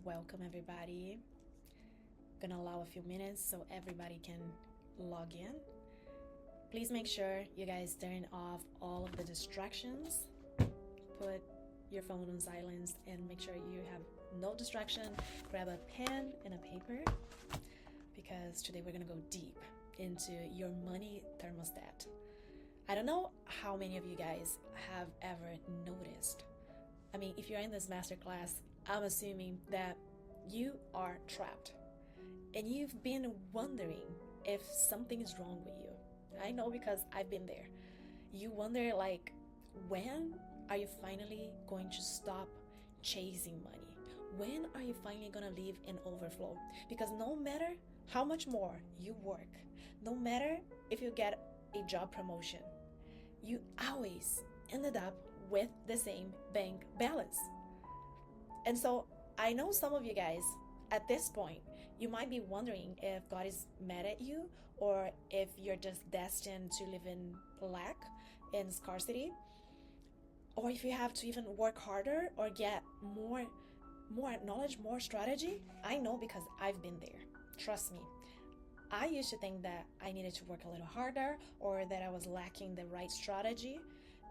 Welcome everybody. Gonna allow a few minutes so everybody can log in. Please make sure you guys turn off all of the distractions. Put your phone on silence and make sure you have no distraction. Grab a pen and a paper because today we're gonna go deep into your money thermostat. I don't know how many of you guys have ever noticed. I mean, if you're in this masterclass, I'm assuming that you are trapped and you've been wondering if something is wrong with you. I know because I've been there. You wonder, like, when are you finally going to stop chasing money? When are you finally gonna live in overflow? Because no matter how much more you work, no matter if you get a job promotion, you always ended up with the same bank balance. And so I know some of you guys at this point, you might be wondering if God is mad at you or if you're just destined to live in lack and scarcity, or if you have to even work harder or get more knowledge, more strategy. I know because I've been there. Trust me. I used to think that I needed to work a little harder or that I was lacking the right strategy,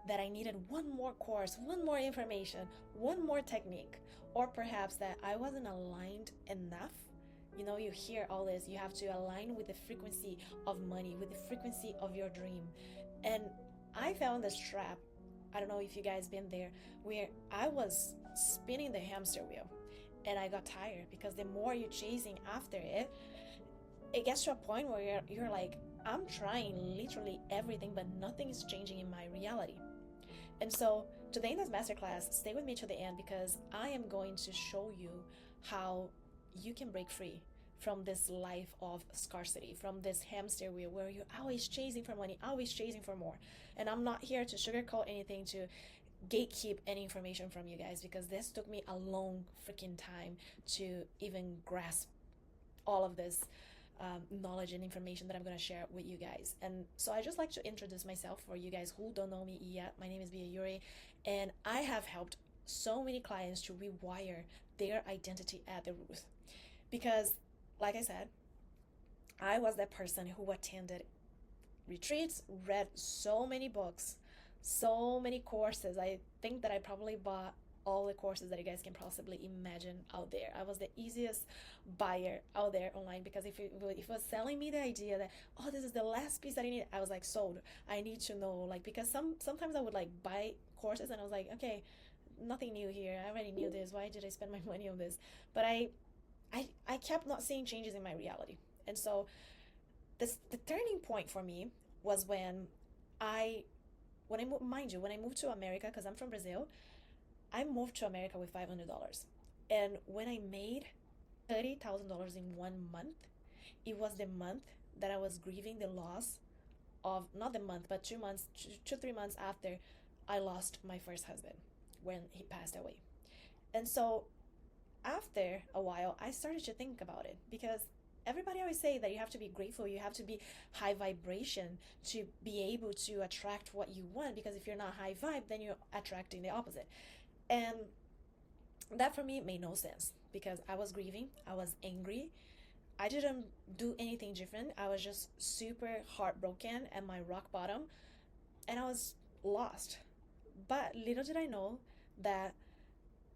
that I needed one more course, one more information, one more technique, or perhaps that I wasn't aligned enough. You know, you hear all this, you have to align with the frequency of money, with the frequency of your dream. And I found this trap. I don't know if you guys been there, where I was spinning the hamster wheel and I got tired because the more you're chasing after it, it gets to a point where you're like, I'm trying literally everything, but nothing is changing in my reality. And so today in this masterclass, stay with me to the end because I am going to show you how you can break free from this life of scarcity, from this hamster wheel where you're always chasing for money, always chasing for more. And I'm not here to sugarcoat anything, to gatekeep any information from you guys, because this took me a long freaking time to even grasp all of this knowledge and information that I'm going to share with you guys. And so I just like to introduce myself for you guys who don't know me yet. My name is Bia Yuri, and I have helped so many clients to rewire their identity at the root. Because, like I said, I was that person who attended retreats, read so many books, so many courses. I think that I probably bought all the courses that you guys can possibly imagine out there. I was the easiest buyer out there online because if it was selling me the idea that, oh, this is the last piece that I need, I was like, sold. I need to know, like, because sometimes I would like buy courses and I was like, okay, nothing new here. I already knew this. Why did I spend my money on this? But I kept not seeing changes in my reality. And so the turning point for me was when I moved to America, because I'm from Brazil. I moved to America with $500. And when I made $30,000 in 1 month, it was the month that I was grieving the loss of, not the month, but 2 months, 3 months after I lost my first husband when he passed away. And so after a while, I started to think about it because everybody always say that you have to be grateful, you have to be high vibration to be able to attract what you want, because if you're not high vibe, then you're attracting the opposite. And that for me made no sense because I was grieving, I was angry. I didn't do anything different. I was just super heartbroken at my rock bottom and I was lost. But little did I know that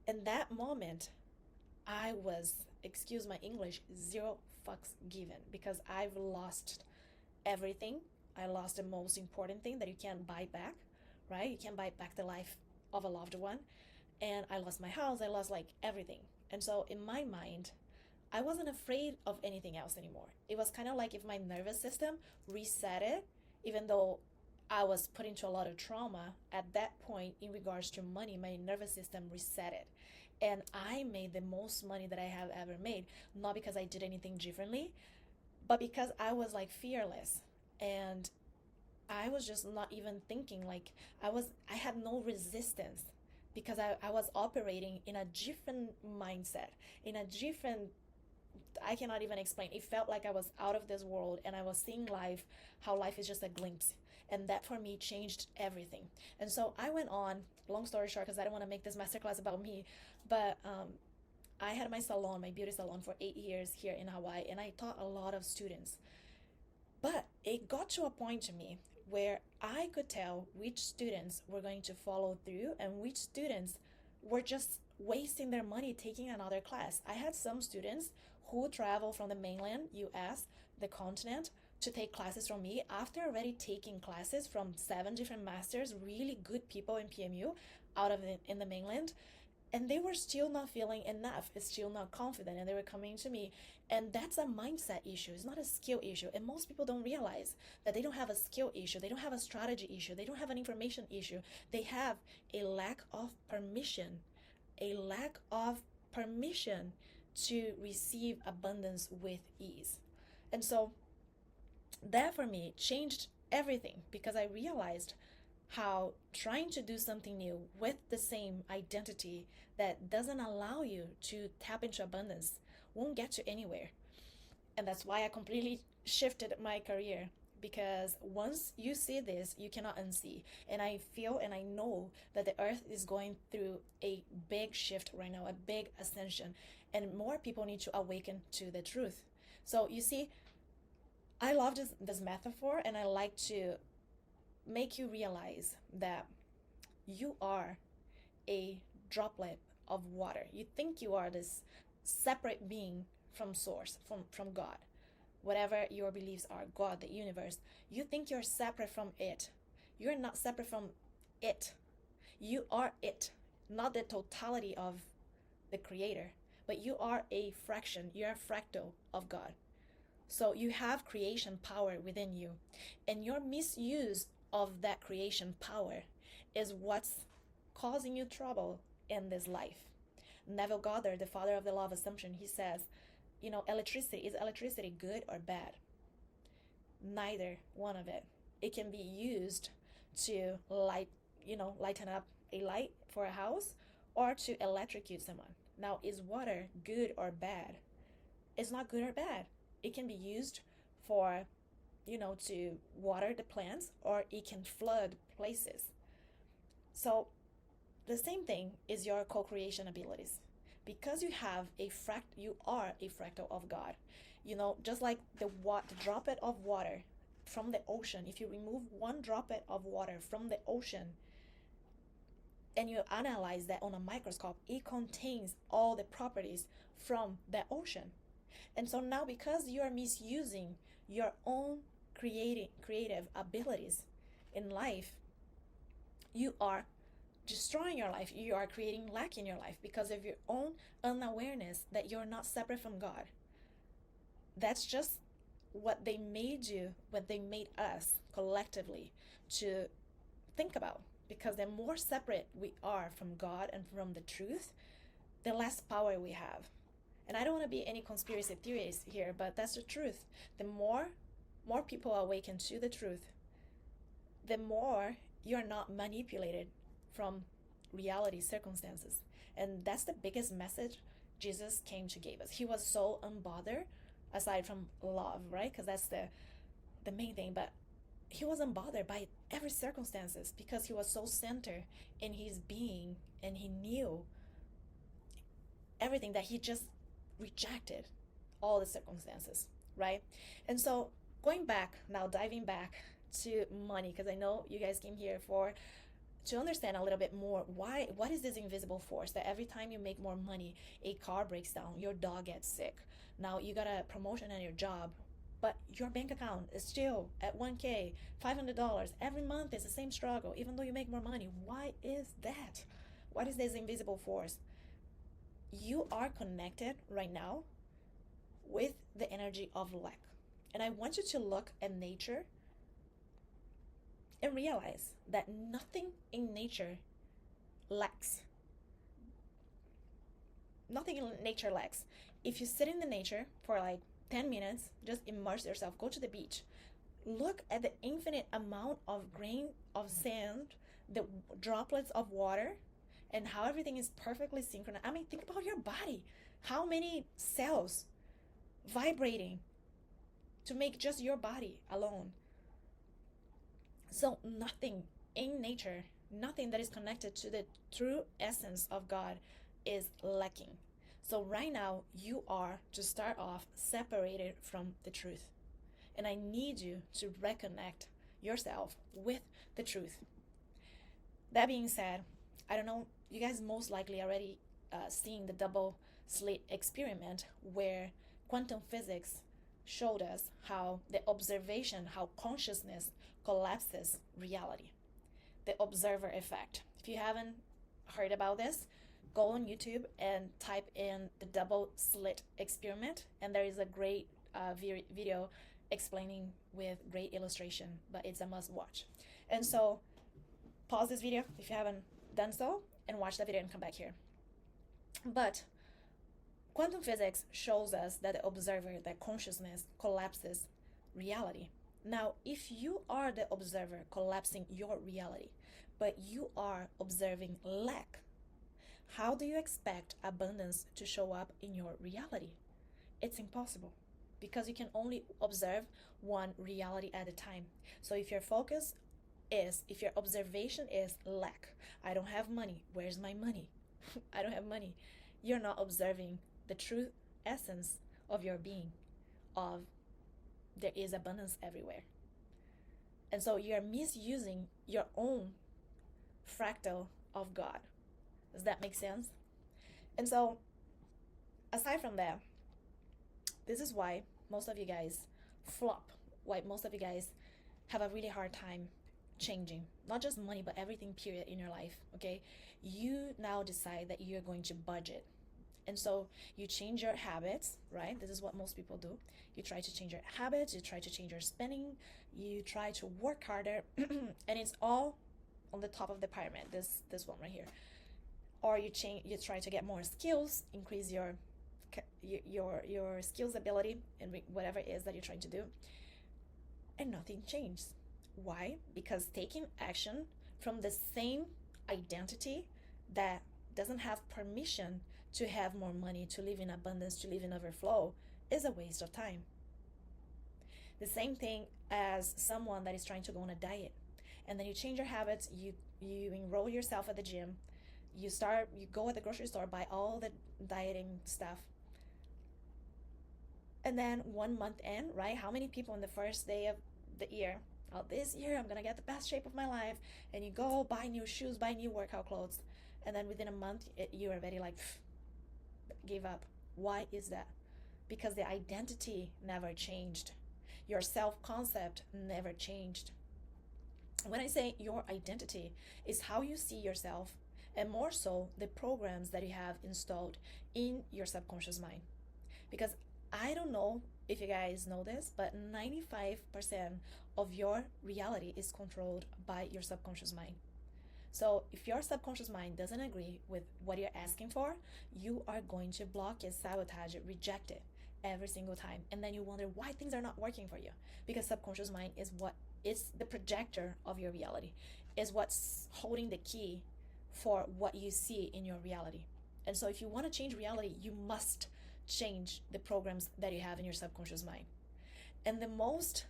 in that moment, I was, excuse my English, zero fucks given because I've lost everything. I lost the most important thing that you can't buy back, right? You can't buy back the life of a loved one. And I lost my house, I lost like everything. And so in my mind, I wasn't afraid of anything else anymore. It was kind of like if my nervous system reset it, even though I was put into a lot of trauma at that point in regards to money, my nervous system reset it. And I made the most money that I have ever made, not because I did anything differently, but because I was like fearless. And I was just not even thinking, like I had no resistance because I was operating in a different mindset, in a different, I cannot even explain. It felt like I was out of this world and I was seeing life, how life is just a glimpse. And that for me changed everything. And so I went on, long story short, because I don't want to make this masterclass about me, but I had my salon, my beauty salon, for 8 years here in Hawaii, and I taught a lot of students. But it got to a point to me where I could tell which students were going to follow through and which students were just wasting their money taking another class. I had some students who travel from the mainland US, the continent, to take classes from me after already taking classes from 7 different masters, really good people in PMU out of in the mainland, and they were still not feeling enough, still not confident, and they were coming to me. And that's a mindset issue. It's not a skill issue. And most people don't realize that they don't have a skill issue, they don't have a strategy issue, they don't have an information issue. They have a lack of permission, a lack of permission to receive abundance with ease. And so that for me changed everything, because I realized how trying to do something new with the same identity that doesn't allow you to tap into abundance won't get you anywhere. And that's why I completely shifted my career, because once you see this, you cannot unsee. And I feel and I know that the earth is going through a big shift right now, a big ascension, and more people need to awaken to the truth. So you see, I love this metaphor, and I like to make you realize that you are a droplet of water. You think you are this separate being from source, from God, whatever your beliefs are, God, the universe. You think you're separate from it. You're not separate from it. You are it, not the totality of the creator, but you are a fraction. You're a fractal of God. So you have creation power within you, and your misuse of that creation power is what's causing you trouble in this life. Neville Goddard, the father of the law of assumption, he says, electricity, is electricity good or bad? Neither one of it. It can be used to lighten up a light for a house, or to electrocute someone. Now, is water good or bad? It's not good or bad. It can be used for, to water the plants, or it can flood places. So the same thing is your co-creation abilities. Because you are a fractal of God. Just like the droplet of water from the ocean, if you remove one droplet of water from the ocean and you analyze that on a microscope, it contains all the properties from the ocean. And so now, because you are misusing your own creative abilities in life, you are destroying your life. You are creating lack in your life because of your own unawareness that you're not separate from God. That's just what they made you, what they made us collectively to think about. Because the more separate we are from God and from the truth, the less power we have. And I don't want to be any conspiracy theories here, but that's the truth. The more people awaken to the truth, the more you're not manipulated from reality circumstances. And that's the biggest message Jesus came to give us. He was so unbothered, aside from love, right? Because that's the main thing. But he was unbothered by every circumstances, because he was so centered in his being, and he knew everything, that he just rejected all the circumstances, right? And so going back now, diving back to money, because I know you guys came here to understand a little bit more what is this invisible force that every time you make more money, a car breaks down, your dog gets sick, now you got a promotion at your job, but your bank account is still at 1K, $500 every month. Is the same struggle even though you make more money. Why is that? What is this invisible force? You are connected right now with the energy of lack. And I want you to look at nature and realize that nothing in nature lacks. Nothing in nature lacks. If you sit in the nature for like 10 minutes, just immerse yourself, go to the beach, look at the infinite amount of grain of sand, the droplets of water, and how everything is perfectly synchronized. I mean, think about your body. How many cells vibrating to make just your body alone? So nothing in nature, nothing that is connected to the true essence of God is lacking. So right now, you are, to start off, separated from the truth. And I need you to reconnect yourself with the truth. That being said, I don't know, you guys most likely already seeing the double slit experiment where quantum physics showed us how the observation, how consciousness collapses reality, the observer effect. If you haven't heard about this, go on YouTube and type in the double slit experiment, and there is a great video explaining with great illustration, but it's a must watch. And so pause this video if you haven't done so and watch the video and come back here. But quantum physics shows us that the observer, that consciousness collapses reality. Now, if you are the observer collapsing your reality, but you are observing lack, how do you expect abundance to show up in your reality? It's impossible, because you can only observe one reality at a time. So if your focus is, if your observation is lack, I don't have money, where's my money? I don't have money. You're not observing the true essence of your being, of there is abundance everywhere. And so you're misusing your own fractal of God. Does that make sense? And so, aside from that, this is why most of you guys flop, why most of you guys have a really hard time changing, not just money, but everything period in your life, okay? You now decide that you're going to budget. And so you change your habits, right? This is what most people do. You try to change your habits, you try to change your spending, you try to work harder, and it's all on the top of the pyramid, this one right here. Or you try to get more skills, increase your skills ability and whatever it is that you're trying to do, and nothing changes. Why? Because taking action from the same identity that doesn't have permission to have more money, to live in abundance, to live in overflow, is a waste of time. The same thing as someone that is trying to go on a diet, and then you change your habits, you enroll yourself at the gym, you go at the grocery store, buy all the dieting stuff, and then 1 month in, right? How many people in the first day of the year, oh, this year I'm gonna get the best shape of my life, and you go buy new shoes, buy new workout clothes, and then within a month you're already like, give up. Why is that? Because the identity never changed. Your self-concept never changed. When I say your identity, is how you see yourself, and more so the programs that you have installed in your subconscious mind. Because I don't know if you guys know this, but 95% of your reality is controlled by your subconscious mind. So if your subconscious mind doesn't agree with what you're asking for, you are going to block it, sabotage it, reject it every single time. And then you wonder why things are not working for you. Because subconscious mind is what is the projector of your reality, is what's holding the key for what you see in your reality. And so if you want to change reality, you must change the programs that you have in your subconscious mind. And the most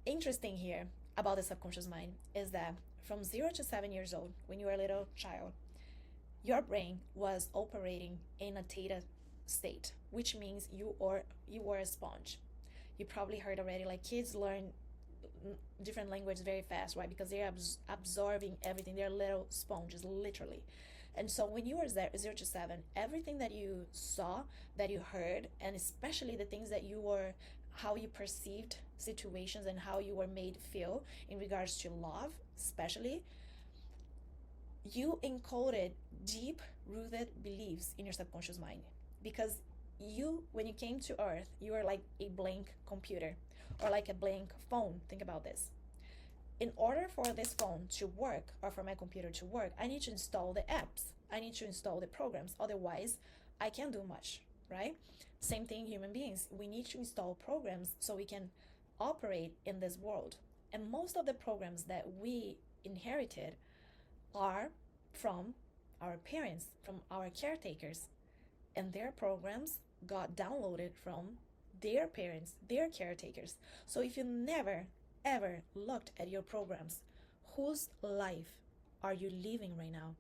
interesting here about the subconscious mind is that from 0 to 7 years old, when you were a little child, your brain was operating in a theta state, which means you were a sponge. You probably heard already, like, kids learn different languages very fast, right? Because they're absorbing everything. They're little sponges, literally. And so when you were 0 to 7, everything that you saw, that you heard, and especially the things that you were, how you perceived situations and how you were made feel in regards to love, especially, you encoded deep-rooted beliefs in your subconscious mind. Because you, when you came to Earth, you were like a blank computer or like a blank phone. Think about this. In order for this phone to work, or for my computer to work, I need to install the apps. I need to install the programs. Otherwise, I can't do much, right? Same thing, human beings. We need to install programs so we can operate in this world. And most of the programs that we inherited are from our parents, from our caretakers. And their programs got downloaded from their parents, their caretakers. So if you never ever looked at your programs, whose life are you living right now?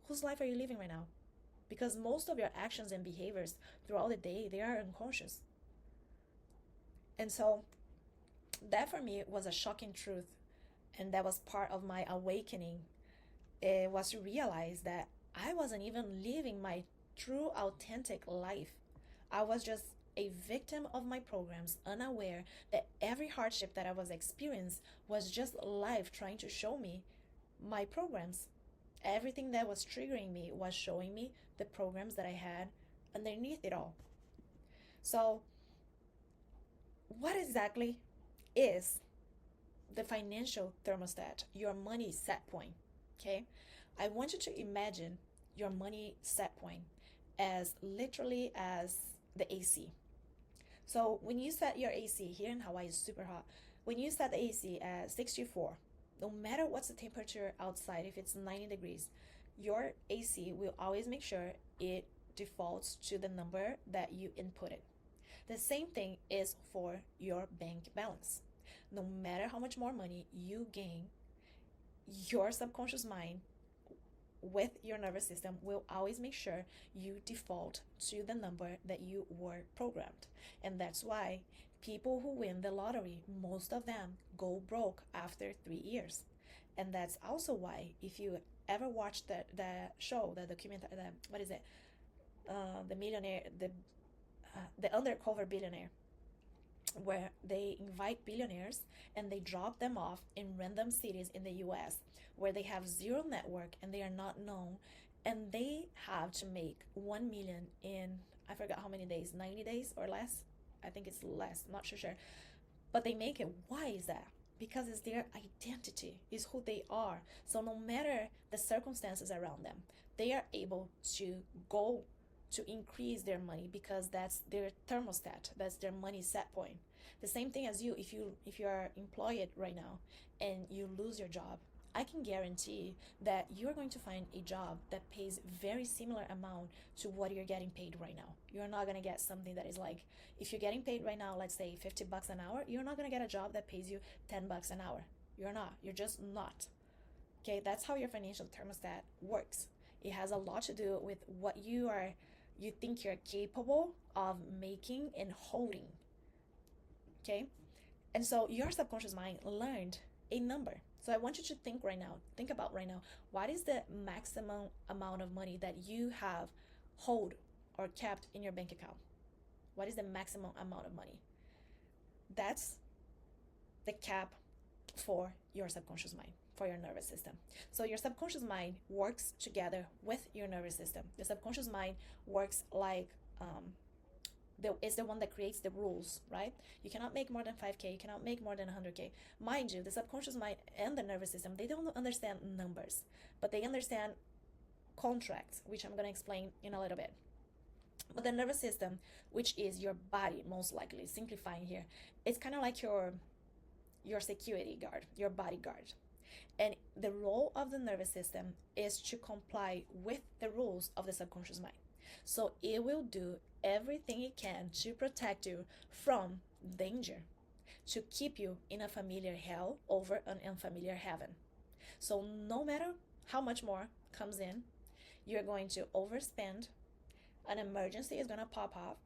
Whose life are you living right now? because most of your actions and behaviors throughout the day, they are unconscious. And so that for me was a shocking truth, and that was part of my awakening. It was to realize that I wasn't even living my true authentic life. I was just a victim of my programs, unaware that every hardship that I was experiencing was just life trying to show me my programs. Everything that was triggering me was showing me the programs that I had underneath it all. So, what exactly is the financial thermostat, your money set point? Okay, I want you to imagine your money set point as literally as the AC. So when you set your AC, here in Hawaii is super hot, when you set the AC at 64, no matter what's the temperature outside, if it's 90 degrees, your AC will always make sure it defaults to the number that you inputted. The same thing is for your bank balance. No matter how much more money you gain, your subconscious mind with your nervous system will always make sure you default to the number that you were programmed. And that's why people who win the lottery, most of them go broke after 3 years. And that's also why, if you ever watch the show, the documentary, what is it? The millionaire, the undercover billionaire, where they invite billionaires and they drop them off in random cities in the US where they have zero network and they are not known, and they have to make 1 million in, I forgot how many days, 90 days or less. I think it's less, I'm not sure, but they make it. Why is that? Because it's their identity, is who they are. So no matter the circumstances around them, they are able to go to increase their money because that's their thermostat, that's their money set point. The same thing as you, if you are employed right now and you lose your job, I can guarantee that you're going to find a job that pays very similar amount to what you're getting paid right now. You're not going to get something that is like, if you're getting paid right now, let's say $50 an hour, you're not going to get a job that pays you $10 an hour. You're not. You're just not. Okay, that's how your financial thermostat works. It has a lot to do with what you think you're capable of making and holding. Okay? And so your subconscious mind learned a number. So I want you to think about right now, what is the maximum amount of money that you have hold or kept in your bank account? What is the maximum amount of money? That's the cap for your subconscious mind, for your nervous system. So your subconscious mind works together with your nervous system. The subconscious mind works like it's the one that creates the rules, right? You cannot make more than 5K, you cannot make more than 100K. Mind you, the subconscious mind and the nervous system, they don't understand numbers, but they understand contracts, which I'm going to explain in a little bit. But the nervous system, which is your body, most likely, simplifying here, it's kind of like your security guard, your bodyguard. And the role of the nervous system is to comply with the rules of the subconscious mind. So it will do everything it can to protect you from danger, to keep you in a familiar hell over an unfamiliar heaven. So no matter how much more comes in, you're going to overspend, an emergency is going to pop up,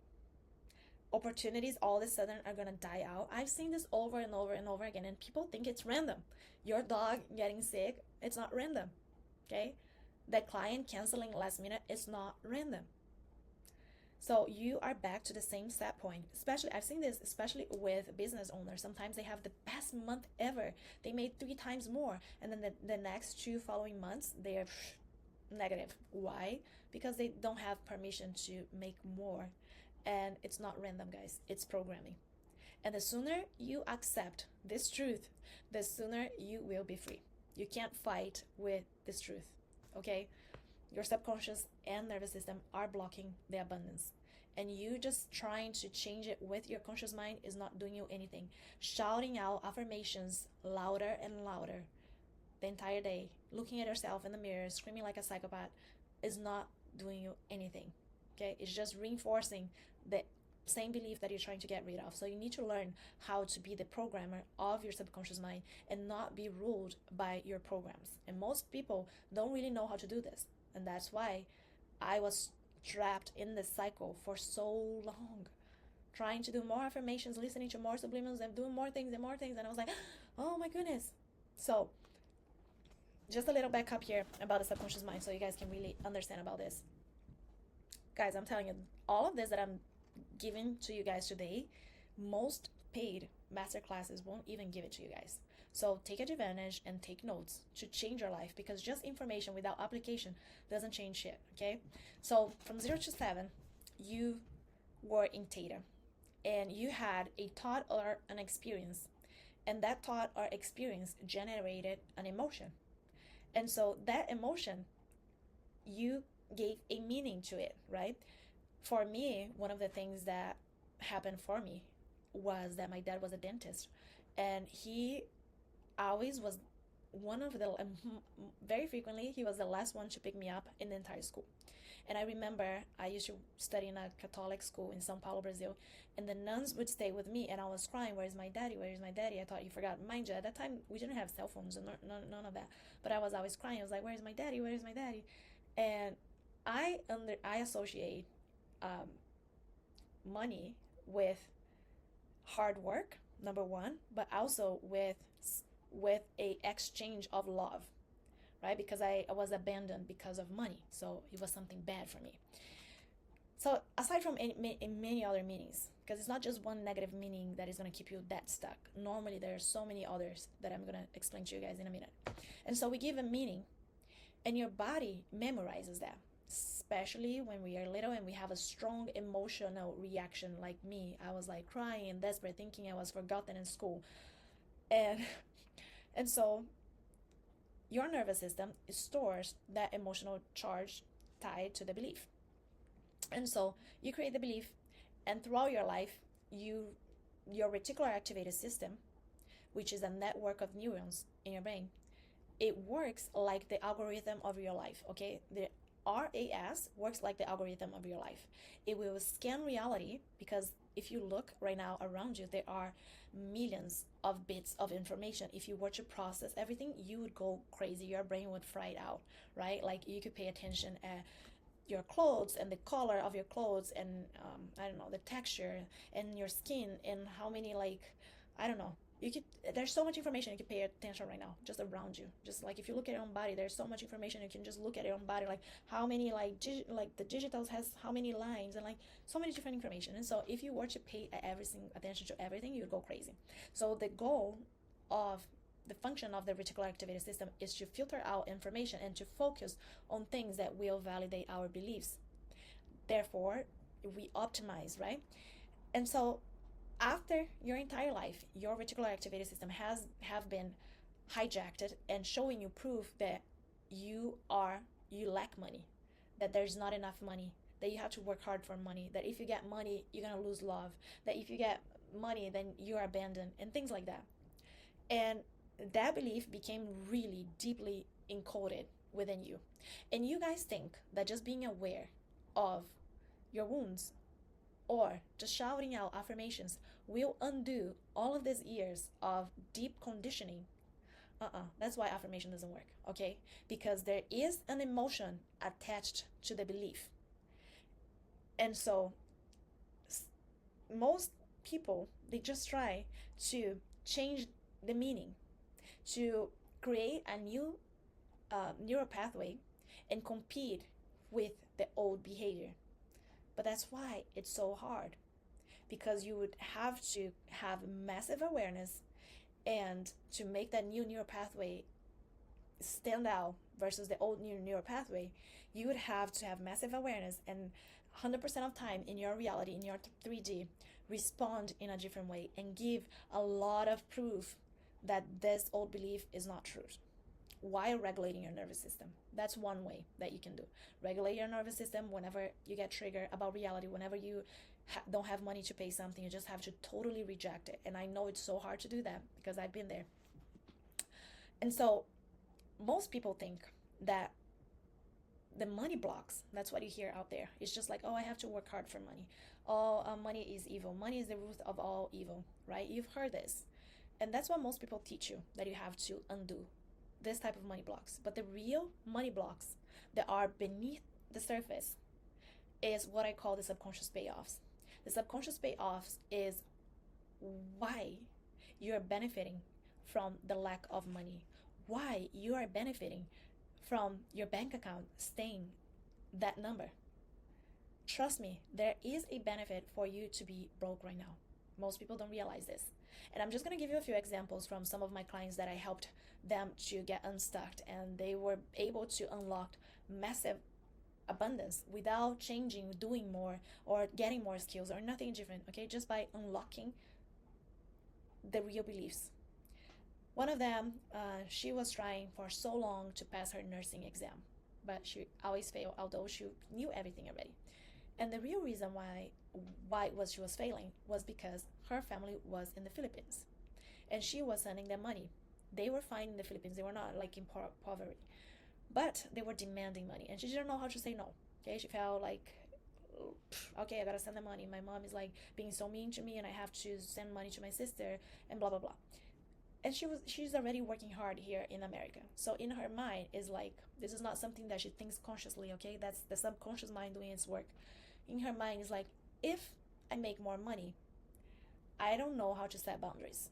opportunities all of a sudden are going to die out. I've seen this over and over and over again, and people think it's random. Your dog getting sick, it's not random. Okay? That client canceling last minute, it's not random. So you are back to the same set point. Especially, I've seen this especially with business owners. Sometimes they have the best month ever. They made 3 times more, and then the next 2 following months they are negative. Why? Because they don't have permission to make more. And it's not random, guys. It's programming. And the sooner you accept this truth, the sooner you will be free. You can't fight with this truth, okay? Your subconscious and nervous system are blocking the abundance. And you just trying to change it with your conscious mind is not doing you anything. Shouting out affirmations louder and louder the entire day, looking at yourself in the mirror, screaming like a psychopath, is not doing you anything. Okay? It's just reinforcing the same belief that you're trying to get rid of. So you need to learn how to be the programmer of your subconscious mind and not be ruled by your programs. And most people don't really know how to do this. And that's why I was trapped in this cycle for so long, trying to do more affirmations, listening to more subliminals, and doing more things and more things. And I was like, oh my goodness. So just a little backup here about the subconscious mind so you guys can really understand about this. Guys, I'm telling you, all of this that I'm giving to you guys today, most paid master classes won't even give it to you guys. So take advantage and take notes to change your life, because just information without application doesn't change shit, okay? So from 0 to 7, you were in theta, and you had a thought or an experience, and that thought or experience generated an emotion. And so that emotion, you gave a meaning to it, right? For me, one of the things that happened for me was that my dad was a dentist, and he always was one of the, very frequently, he was the last one to pick me up in the entire school. And I remember I used to study in a Catholic school in Sao Paulo, Brazil, and the nuns would stay with me, and I was crying, where's my daddy, where's my daddy? I thought you forgot. Mind you, at that time, we didn't have cell phones and none of that, but I was always crying. I was like, where's my daddy, where's my daddy? And I associate money with hard work, number one, but also with a exchange of love, right? Because I was abandoned because of money, so it was something bad for me. So aside from many other meanings, because it's not just one negative meaning that is going to keep you that stuck. Normally there are so many others that I'm going to explain to you guys in a minute. And so we give a meaning, and your body memorizes that, especially when we are little and we have a strong emotional reaction. Like me, I was like crying and desperate, thinking I was forgotten in school. And so your nervous system stores that emotional charge tied to the belief. And so you create the belief, and throughout your life, your reticular activated system, which is a network of neurons in your brain, it works like the algorithm of your life, okay? The RAS works like the algorithm of your life. It will scan reality, because if you look right now around you, there are millions of bits of information. If you were to process everything, you would go crazy. Your brain would fry it out, right? Like you could pay attention at your clothes and the color of your clothes, and I don't know, the texture and your skin, and how many, like, I don't know, there's so much information you can pay attention right now just around you. Just like if you look at your own body, there's so much information. You can just look at your own body, like how many, like the digitals has how many lines, and like so many different information. And so if you were to pay attention to everything, you'd go crazy. So the goal of the function of the reticular activated system is to filter out information and to focus on things that will validate our beliefs. Therefore, we optimize, right? And so after your entire life, your reticular activated system have been hijacked and showing you proof that you lack money, that there's not enough money, that you have to work hard for money, that if you get money, you're gonna lose love, that if you get money, then you're abandoned, and things like that. And that belief became really deeply encoded within you. And you guys think that just being aware of your wounds or just shouting out affirmations will undo all of these years of deep conditioning. That's why affirmation doesn't work, okay? Because there is an emotion attached to the belief. And so most people, they just try to change the meaning, to create a new neural pathway and compete with the old behavior. But that's why it's so hard, because you would have to have massive awareness, and to make that new neural pathway stand out versus the old new neural pathway, you would have to have massive awareness and 100% of time in your reality, in your 3D, respond in a different way and give a lot of proof that this old belief is not true, while regulating your nervous system. That's one way that you can do. Regulate your nervous system whenever you get triggered about reality, whenever you don't have money to pay something, you just have to totally reject it. And I know it's so hard to do that because I've been there. And so most people think that the money blocks, that's what you hear out there. It's just like, oh, I have to work hard for money. Oh, money is evil. Money is the root of all evil, right? You've heard this. And that's what most people teach you, that you have to undo this type of money blocks. But the real money blocks that are beneath the surface is what I call the subconscious payoffs. The subconscious payoffs is why you're benefiting from the lack of money, why you are benefiting from your bank account staying that number. Trust me, there is a benefit for you to be broke right now. Most people don't realize this. And I'm just going to give you a few examples from some of my clients that I helped them to get unstuck, and they were able to unlock massive abundance without changing, doing more, or getting more skills, or nothing different, okay? Just by unlocking the real beliefs. One of them, she was trying for so long to pass her nursing exam, but she always failed, although she knew everything already. And the real reason why she was failing was because her family was in the Philippines, and she was sending them money. They were fine in the Philippines. They were not like in poverty, but they were demanding money, and she didn't know how to say no. Okay, she felt like, okay, I gotta send them money. My mom is like being so mean to me, and I have to send money to my sister, and blah blah blah. And she's already working hard here in America. So in her mind is like, this is not something that she thinks consciously, okay? That's the subconscious mind doing its work. In her mind is like, if I make more money, I don't know how to set boundaries.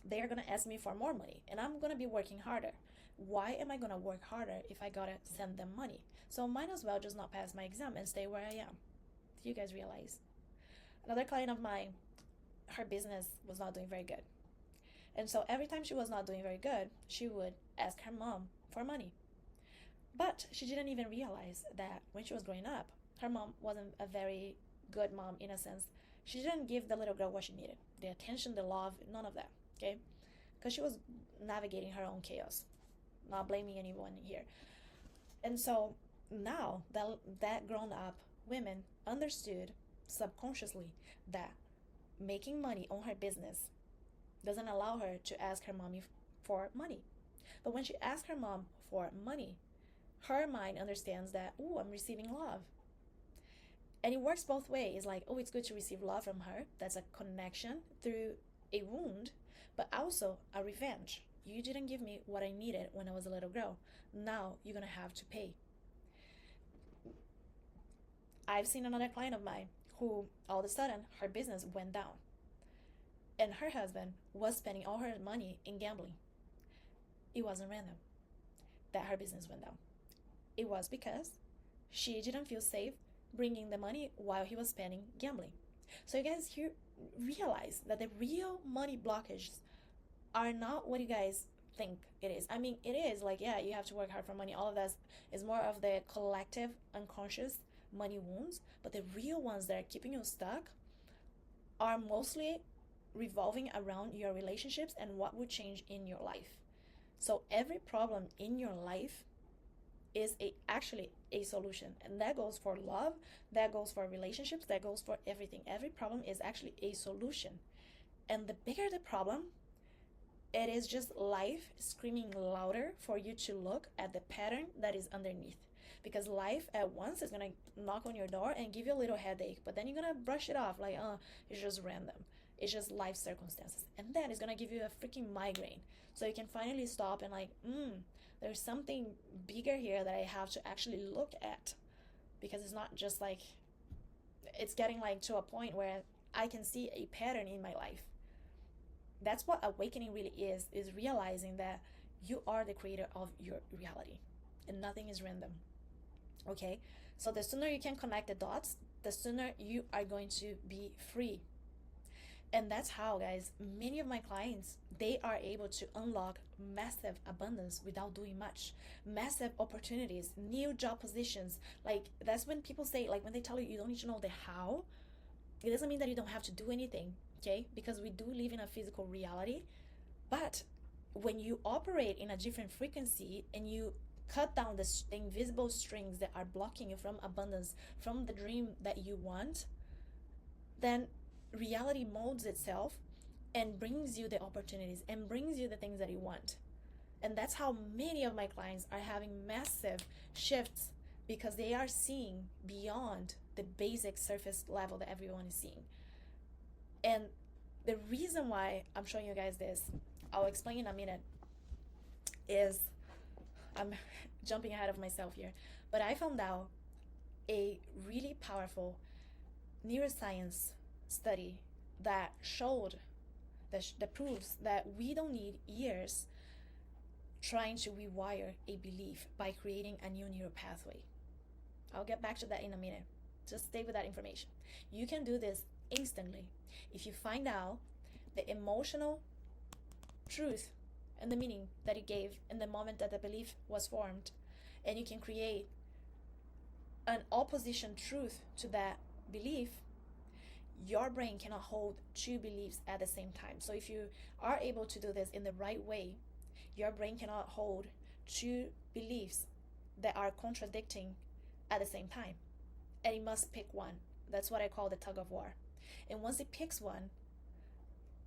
They're gonna ask me for more money, and I'm gonna be working harder. Why am I gonna work harder if I gotta send them money? So I might as well just not pass my exam and stay where I am. Do you guys realize? Another client of mine, her business was not doing very good. And so every time she was not doing very good, she would ask her mom for money. But she didn't even realize that when she was growing up, her mom wasn't a very good mom in a sense. She didn't give the little girl what she needed. The attention, the love, none of that, okay? Because she was navigating her own chaos. Not blaming anyone here. And so now that grown up women understood subconsciously that making money on her business doesn't allow her to ask her mommy for money. But when she asks her mom for money, her mind understands that, oh, I'm receiving love. And it works both ways. It's like, oh, it's good to receive love from her. That's a connection through a wound, but also a revenge. You didn't give me what I needed when I was a little girl. Now you're going to have to pay. I've seen another client of mine who all of a sudden her business went down. And her husband was spending all her money in gambling. It wasn't random that her business went down. It was because she didn't feel safe bringing the money while he was spending gambling. So you guys here realize that the real money blockages are not what you guys think it is. I mean, it is like, yeah, you have to work hard for money. All of that is more of the collective unconscious money wounds. But the real ones that are keeping you stuck are mostly revolving around your relationships and what would change in your life. So every problem in your life is actually a solution, and that goes for love, that goes for relationships, that goes for everything. Every problem is actually a solution, and the bigger the problem, it is just life screaming louder for you to look at the pattern that is underneath. Because life at once is gonna knock on your door and give you a little headache, but then you're gonna brush it off like, it's just random. It's just life circumstances. And then it's gonna give you a freaking migraine. So you can finally stop and like, there's something bigger here that I have to actually look at. Because it's not just like, it's getting like to a point where I can see a pattern in my life. That's what awakening really is realizing that you are the creator of your reality and nothing is random. Okay? So the sooner you can connect the dots, the sooner you are going to be free. And that's how, guys, many of my clients, they are able to unlock massive abundance without doing much. Massive opportunities, new job positions. Like, that's when people say, like, when they tell you you don't need to know the how, it doesn't mean that you don't have to do anything, okay? Because we do live in a physical reality. But when you operate in a different frequency and you cut down the invisible strings that are blocking you from abundance, from the dream that you want, then reality molds itself and brings you the opportunities and brings you the things that you want. And that's how many of my clients are having massive shifts, because they are seeing beyond the basic surface level that everyone is seeing. And the reason why I'm showing you guys this, I'll explain in a minute, is I'm jumping ahead of myself here, but I found out a really powerful neuroscience study that showed that proves that we don't need years trying to rewire a belief by creating a new neural pathway. I'll get back to that in a minute. Just stay with that information. You can do this instantly if you find out the emotional truth and the meaning that it gave in the moment that the belief was formed, and you can create an opposition truth to that belief. Your brain cannot hold two beliefs at the same time. So if you are able to do this in the right way, your brain cannot hold two beliefs that are contradicting at the same time, and it must pick one. That's what I call the tug of war. And once it picks one,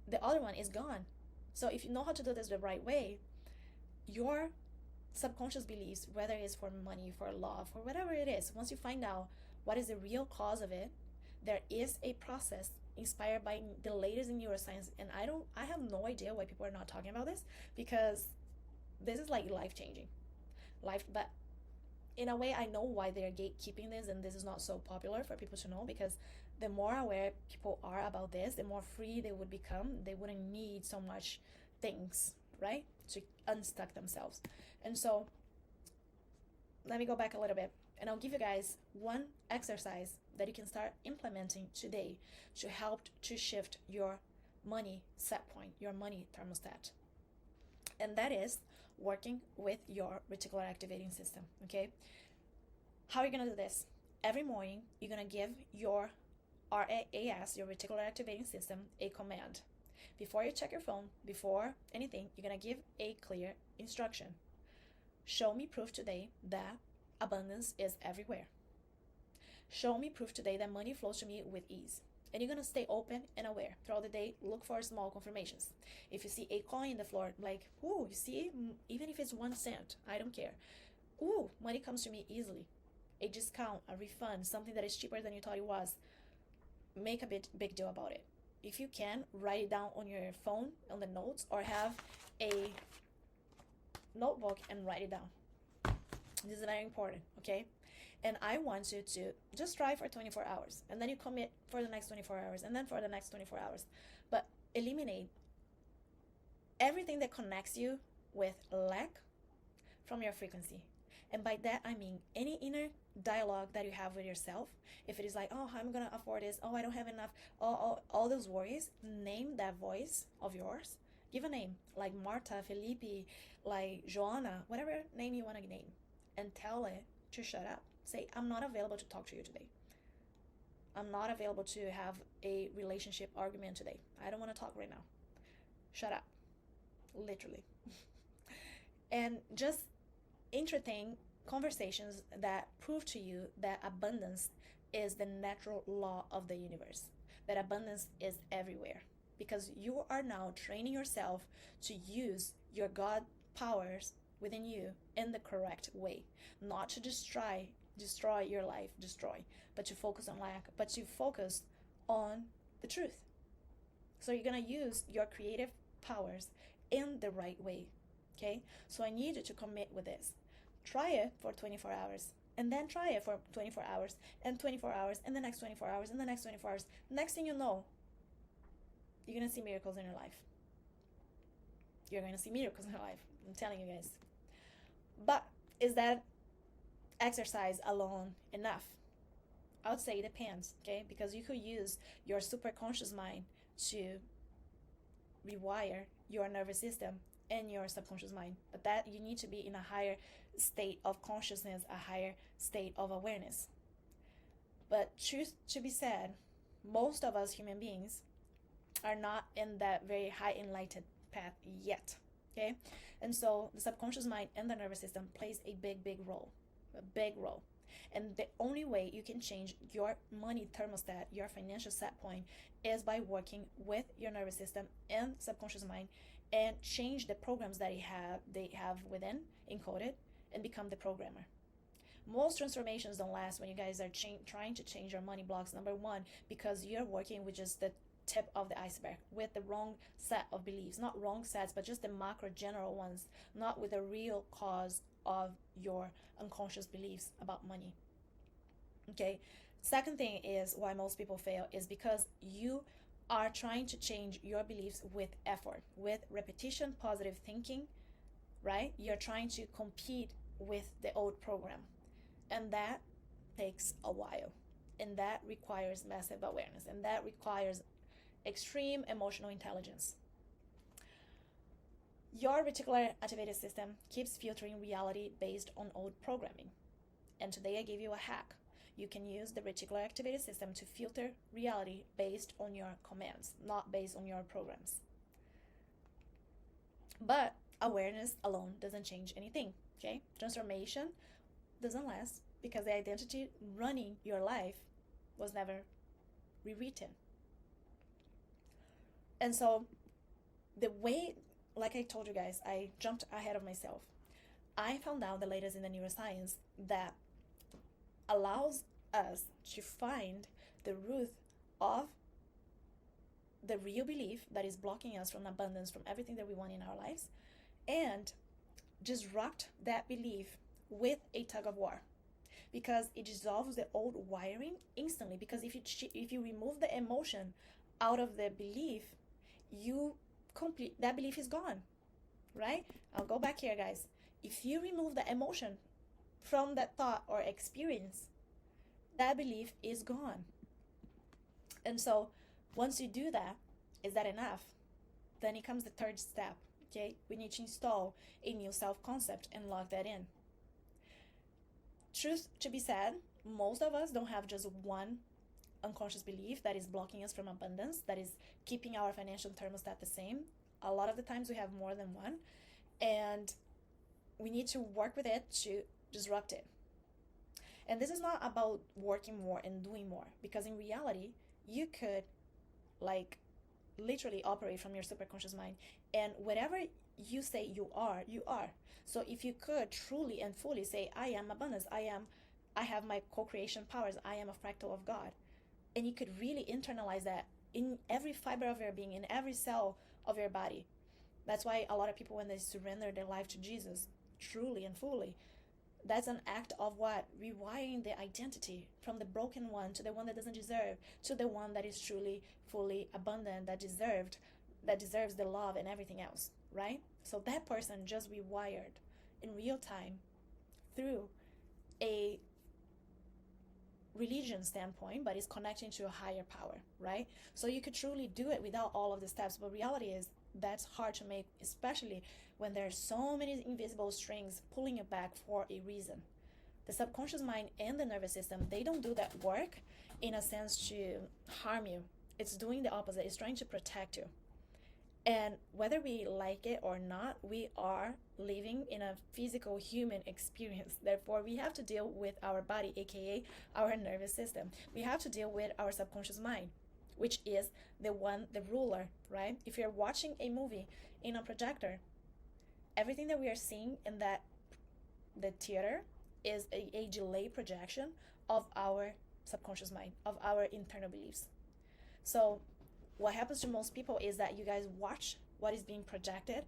the other one is gone. So if you know how to do this the right way, your subconscious beliefs, whether it's for money, for love, for whatever it is, once you find out what is the real cause of it, there is a process inspired by the latest in neuroscience. And I have no idea why people are not talking about this, because this is like life-changing. But in a way, I know why they're gatekeeping this, and this is not so popular for people to know, because the more aware people are about this, the more free they would become. They wouldn't need so much things, right, to unstuck themselves. And so let me go back a little bit, and I'll give you guys one exercise that you can start implementing today to help to shift your money set point, your money thermostat. And that is working with your reticular activating system, okay? How are you going to do this? Every morning, you're going to give your RAS, your reticular activating system, a command. Before you check your phone, before anything, you're going to give a clear instruction. Show me proof today that abundance is everywhere. Show me proof today that money flows to me with ease. And you're going to stay open and aware throughout the day. Look for small confirmations. If you see a coin in the floor, like, ooh, you see, even if it's 1 cent, I don't care. Ooh, money comes to me easily. A discount, a refund, something that is cheaper than you thought it was. Make a big deal about it. If you can, write it down on your phone, on the notes, or have a notebook and write it down. This is very important, okay? And I want you to just try for 24 hours, and then you commit for the next 24 hours, and then for the next 24 hours. But eliminate everything that connects you with lack from your frequency. And by that, I mean any inner dialogue that you have with yourself. If it is like, oh, I'm going to afford this, oh, I don't have enough, all those worries, name that voice of yours. Give a name, like Marta, Felipe, like Joanna, whatever name you want to name, and tell it to shut up. Say, I'm not available to talk to you today. I'm not available to have a relationship argument today. I don't want to talk right now. Shut up. Literally. And just entertain conversations that prove to you that abundance is the natural law of the universe, that abundance is everywhere, because you are now training yourself to use your God powers within you in the correct way, not to destroy your life, but to focus on lack, but to focus on the truth. So you're going to use your creative powers in the right way, okay? So I need you to commit with this. Try it for 24 hours, and then try it for 24 hours, and 24 hours, and the next 24 hours, and the next 24 hours. Next thing you know, you're going to see miracles in your life. You're going to see miracles in your life. I'm telling you guys. But is that exercise alone enough? I would say it depends, okay? Because you could use your superconscious mind to rewire your nervous system and your subconscious mind. But that you need to be in a higher state of consciousness, a higher state of awareness. But truth to be said, most of us human beings are not in that very high enlightened path yet, okay? And so the subconscious mind and the nervous system plays a big role. And the only way you can change your money thermostat, your financial set point, is by working with your nervous system and subconscious mind and change the programs that they have within encoded and become the programmer. Most transformations don't last when you guys are trying to change your money blocks. Number one, because you're working with just the tip of the iceberg, with the wrong set of beliefs. Not wrong sets, but just the macro general ones, not with the real cause of your unconscious beliefs about money. Okay. Second thing is why most people fail is because you are trying to change your beliefs with effort, with repetition, positive thinking, right? You're trying to compete with the old program. And that takes a while. And that requires massive awareness. And that requires extreme emotional intelligence. Your reticular activated system keeps filtering reality based on old programming. And today I give you a hack. You can use the reticular activated system to filter reality based on your commands, not based on your programs. But awareness alone doesn't change anything, okay? Transformation doesn't last because the identity running your life was never rewritten. And so the way, like I told you guys, I jumped ahead of myself. I found out the latest in the neuroscience that allows us to find the root of the real belief that is blocking us from abundance, from everything that we want in our lives, and disrupt that belief with a tug of war, because it dissolves the old wiring instantly. Because if you remove the emotion out of the belief, that belief is gone, right? I'll go back here, guys. If you remove the emotion from that thought or experience, that belief is gone. And so once you do that, is that enough? Then it comes the third step, okay? We need to install a new self-concept and lock that in. Truth to be said, most of us don't have just one unconscious belief that is blocking us from abundance, that is keeping our financial thermostat the same. A lot of the times we have more than one, and we need to work with it to disrupt it. And this is not about working more and doing more, because in reality, you could literally operate from your superconscious mind, and whatever you say you are, you are. So if you could truly and fully say, I am abundance, I have my co-creation powers, I am a fractal of God, and you could really internalize that in every fiber of your being, in every cell of your body. That's why a lot of people, when they surrender their life to Jesus truly and fully, that's an act of what? Rewiring the identity from the broken one to the one that doesn't deserve, to the one that is truly, fully abundant, that deserves the love and everything else, right? So that person just rewired in real time through a religion standpoint, but is connecting to a higher power, right? So you could truly do it without all of the steps, but reality is that's hard to make, especially when there's so many invisible strings pulling you back for a reason. The subconscious mind and the nervous system, they don't do that work in a sense to harm you. It's doing the opposite. It's trying to protect you. And whether we like it or not, we are living in a physical human experience. Therefore, we have to deal with our body, aka our nervous system. We have to deal with our subconscious mind, which is the ruler, right? If you're watching a movie in a projector, everything that we are seeing in the theater is a delay projection of our subconscious mind, of our internal beliefs. So what happens to most people is that you guys watch what is being projected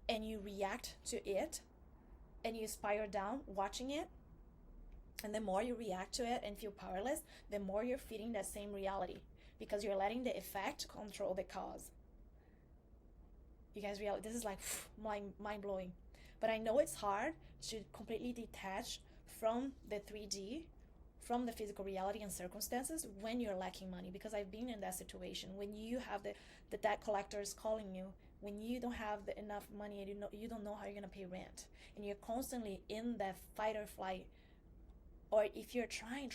and you react to it and you spiral down watching it. And the more you react to it and feel powerless, the more you're feeding that same reality, because you're letting the effect control the cause. You guys realize this is mind-blowing. But I know it's hard to completely detach from the 3D, from the physical reality and circumstances when you're lacking money, because I've been in that situation. When you have the debt collectors calling you, when you don't have enough money and you don't know how you're going to pay rent, and you're constantly in that fight or flight. Or if you're trying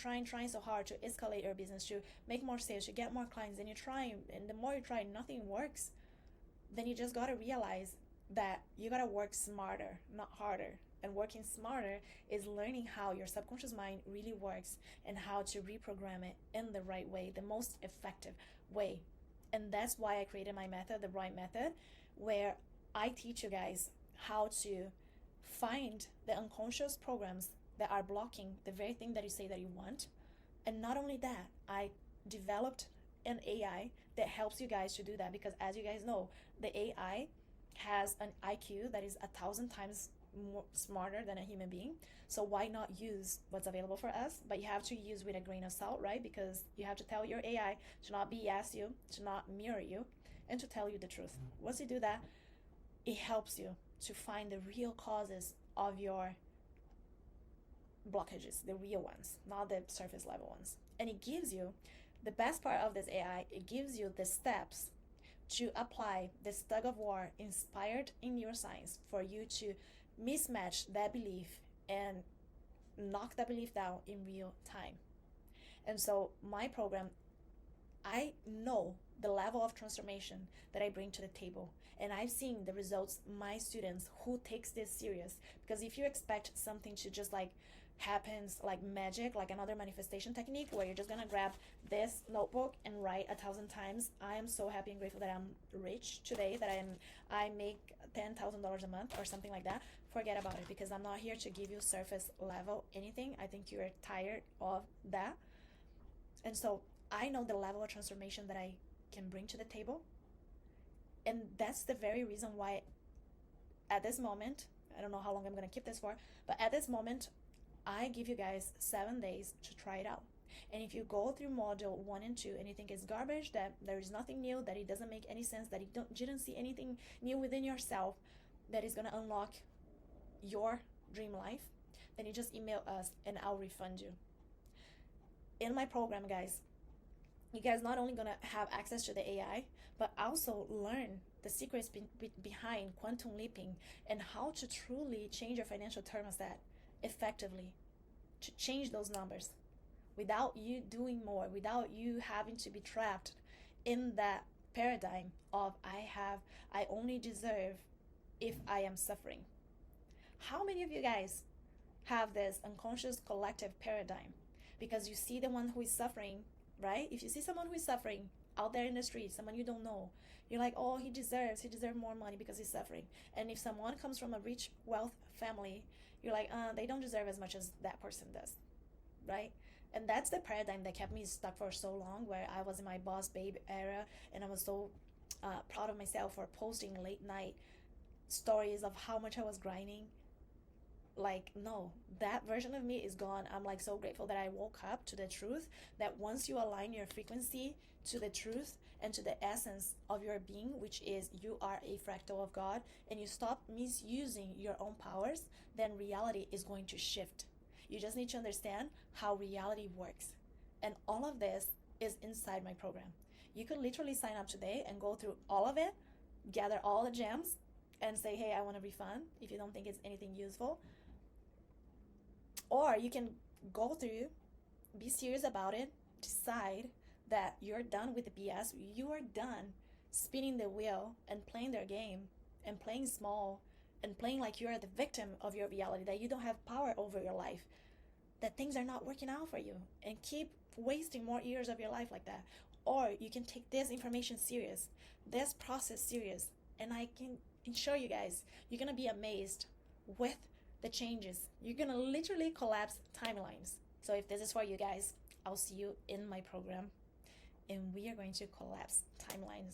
so hard to escalate your business, to make more sales, to get more clients, and you're trying, and the more you try, nothing works, then you just got to realize that you got to work smarter, not harder. And working smarter is learning how your subconscious mind really works and how to reprogram it in the right way, the most effective way. And that's why I created my method, the right method, where I teach you guys how to find the unconscious programs that are blocking the very thing that you say that you want. And not only that, I developed an AI that helps you guys to do that, because as you guys know, the AI has an IQ that is 1,000 times more smarter than a human being. So why not use what's available for us? But you have to use with a grain of salt, right? Because you have to tell your AI to not BS you, to not mirror you, and to tell you the truth. Once you do that, it helps you to find the real causes of your blockages, the real ones, not the surface level ones. And it gives you the best part of this AI, it gives you the steps to apply this tug of war inspired in neuroscience for you to mismatch that belief and knock that belief down in real time. And so my program, I know the level of transformation that I bring to the table, and I've seen the results my students who takes this serious. Because if you expect something to just like happens like magic, like another manifestation technique where you're just gonna grab this notebook and write 1,000 times, I am so happy and grateful that I'm rich today, that I make $10,000 a month or something like that. Forget about it, because I'm not here to give you surface level anything. I think you're tired of that. And so I know the level of transformation that I can bring to the table, and that's the very reason why at this moment, I don't know how long I'm gonna keep this for, but at this moment I give you guys 7 days to try it out. And if you go through module 1 and 2 and you think it's garbage, that there is nothing new, that it doesn't make any sense, that you didn't see anything new within yourself that is going to unlock your dream life, then you just email us and I'll refund you. In my program, guys, you guys not only going to have access to the AI, but also learn the secrets behind quantum leaping and how to truly change your financial thermostat effectively, to change those numbers without you doing more, without you having to be trapped in that paradigm of I only deserve if I am suffering. How many of you guys have this unconscious collective paradigm? Because you see the one who is suffering, right? If you see someone who is suffering out there in the street, someone you don't know, you're like, oh, he deserves more money because he's suffering. And if someone comes from a rich wealth family, you're like, they don't deserve as much as that person does, right? And that's the paradigm that kept me stuck for so long, where I was in my boss babe era, and I was so proud of myself for posting late night stories of how much I was grinding. Like, no, that version of me is gone. I'm like so grateful that I woke up to the truth, that once you align your frequency to the truth and to the essence of your being, which is you are a fractal of God, and you stop misusing your own powers, then reality is going to shift. You just need to understand how reality works. And all of this is inside my program. You could literally sign up today and go through all of it, gather all the gems, and say, hey, I want a refund if you don't think it's anything useful. Or you can go through, be serious about it, decide that you're done with the BS. You are done spinning the wheel and playing their game and playing small and playing like you're the victim of your reality, that you don't have power over your life, that things are not working out for you, and keep wasting more years of your life like that. Or you can take this information serious, this process serious, and I can assure you guys, you're gonna be amazed with the changes. You're gonna literally collapse timelines. So if this is for you guys, I'll see you in my program, and we are going to collapse timelines